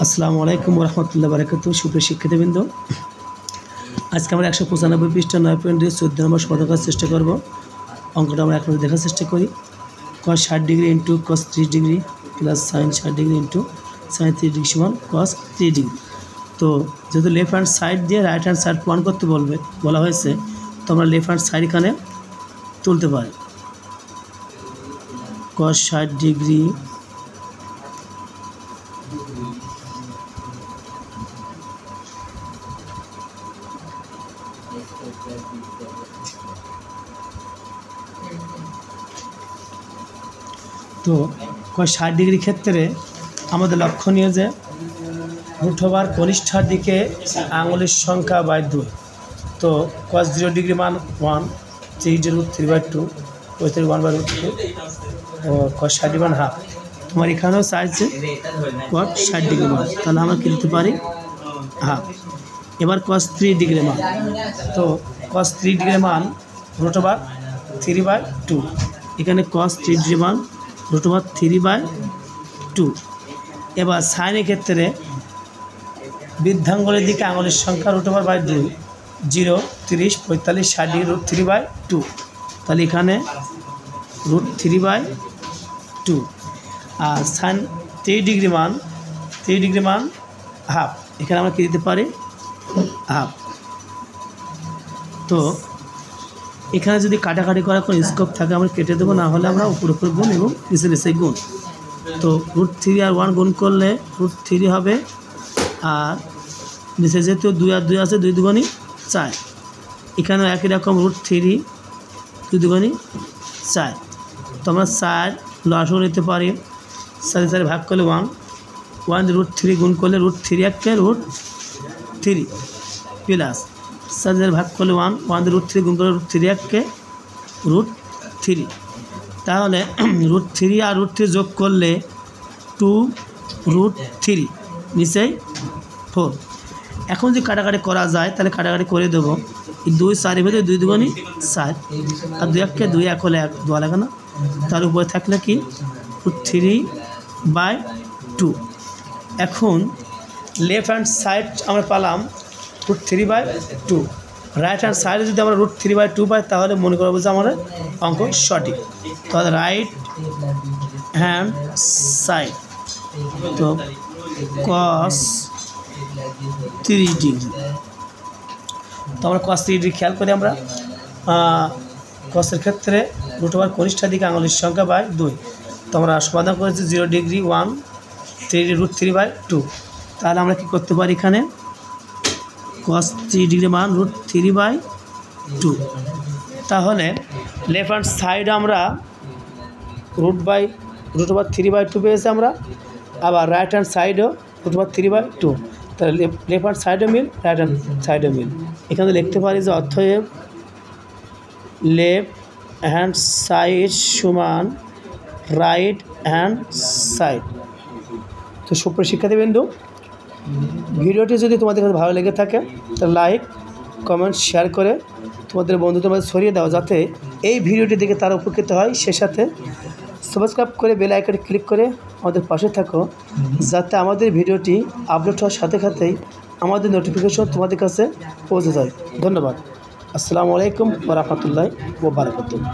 আসসালামু আলাইকুম রহমতুল্লাহ বারাকাতুহু। সুপ্রিয় শিক্ষার্থীবৃন্দ, আজকে আমরা 195 পৃষ্ঠা 9.2 14 নম্বর সমাধান করার চেষ্টা করব। অঙ্কটা আমরা এখন দেখার চেষ্টা করি। cos 60 degree into cos 30 degree plus sin 60 degree into sin 30 degree সমান cos 3 ডিগ্রি। তো যেহেতু লেফট হ্যান্ড সাইড দিয়ে রাইট হ্যান্ড সাইড প্রমাণ করতে বলা হয়েছে, তো আমরা লেফট হ্যান্ড সাইড এখানে তুলতে পারি। cos 60 ডিগ্রি তো cos 60 ডিগ্রি ক্ষেত্রে আমাদের লক্ষণীয় যে রুট ওভার কনিষ্ঠার দিকে আঙুলের সংখ্যা বাই 2। তো cos 0 ডিগ্রি মান 1, 3√3/2, 1/2, cos 60 মান হাফ। তোমার এখানেও চাইছে cos 60 ডিগ্রি মান, তাহলে আমরা কি দিতে পারি হাফ। এবার cos 3 ডিগ্রি মান, তো cos 3 ডিগ্রি মান রুট ওভার 3/2। এখানে cos 3 ডিগ্রি মান রুট ওভার 3/2। এবার সাইনের ক্ষেত্রে বৃদ্ধাঙ্গুলের দিকে আঙুলের সংখ্যা রুট ওভার বাই 2, 0, 30, 45, 60 ডিগ্রি √3/2। তাহলে এখানে √3/2। আর সাইন 3 ডিগ্রি মান হাফ, এখানে আমরা কী দিতে পারি হাফ। তো এখানে যদি কাটাকাটি করার কোনো স্কোপ থাকে আমরা কেটে দেবো, না হলে আমরা উপর গুণ এবং নিচে গুণ। তো √3 আর 1 গুণ করলে √3 হবে, আর নিচে যেহেতু 2 আর 2 আছে 2 দুগুণে 4। এখানেও একই রকম √3 2 দুগুণে 4। তো আমরা 4 লসাগু নিতে পারি। 4 ভাগ করলে 1 √3 গুণ করলে √3 1 √3 প্লাস 4 ভাগ করলে 1 √3 গুণ করলে √3 1 √3। তাহলে √3 আর √3 যোগ করলে 2√3, নিচেই 4। এখন যদি কাটাকাটি করা যায় তাহলে কাটাকাটি করে দেবো। 2 4 ভেতরে 2 দুগুণে 4, আর 2 1 2 1 হলে 1 2 লাগে না, তার উপরে থাকলে কি √3/2। এখন লেফট হ্যান্ড সাইড আমরা পেলাম √3/2। রাইট হ্যান্ড সাইডে যদি আমরা √3/2 পাই তাহলে মনে করবো যে আমাদের অঙ্ক সঠিক। তাহলে রাইট হ্যান্ড সাইড, তো cos 3 ডিগ্রি। তো আমরা cos 3 ডিগ্রি খেয়াল করি। আমরা cosের ক্ষেত্রে রুট ওভার কনিষ্ঠার দিকে আঙুলের সংখ্যা বাই 2। তো আমরা সমাধান করেছি 0 ডিগ্রি 1, 3 √3/2। তাহলে আমরা কি করতে পারি, এখানে cos 3 ডিগ্রি মান √3/2। তাহলে লেফট হ্যান্ড সাইড আমরা রুট ওভার 3/2 পেয়েছি আমরা, আবার রাইট হ্যান্ড সাইডও রুট ওভার 3/2। তাহলে লেফট হ্যান্ড সাইডও মিল, রাইট হ্যান্ড সাইডও মিল। এখানে লিখতে পারি যে অতএব লেফট হ্যান্ড সাইড সমান রাইট হ্যান্ড সাইড। তো সুপ্রিয় শিক্ষার্থীবৃন্দ, ভিডিওটি যদি তোমাদের কাছে ভালো লেগে থাকে তাহলে লাইক কমেন্ট শেয়ার করে তোমাদের বন্ধুদের মধ্যে ছড়িয়ে দাও, যাতে এই ভিডিওটি দেখে তারা উপকৃত হয়। সে সাথে সাবস্ক্রাইব করে বেল আইকনে ক্লিক করে আমাদের পাশে থাকো, যাতে আমাদের ভিডিওটি আপলোড হওয়ার সাথে সাথেই আমাদের নোটিফিকেশন তোমাদের কাছে পৌঁছে যায়। ধন্যবাদ। আসসালামু আলাইকুম ওয়া রাহমাতুল্লাহি ওয়া বারাকাতুহু।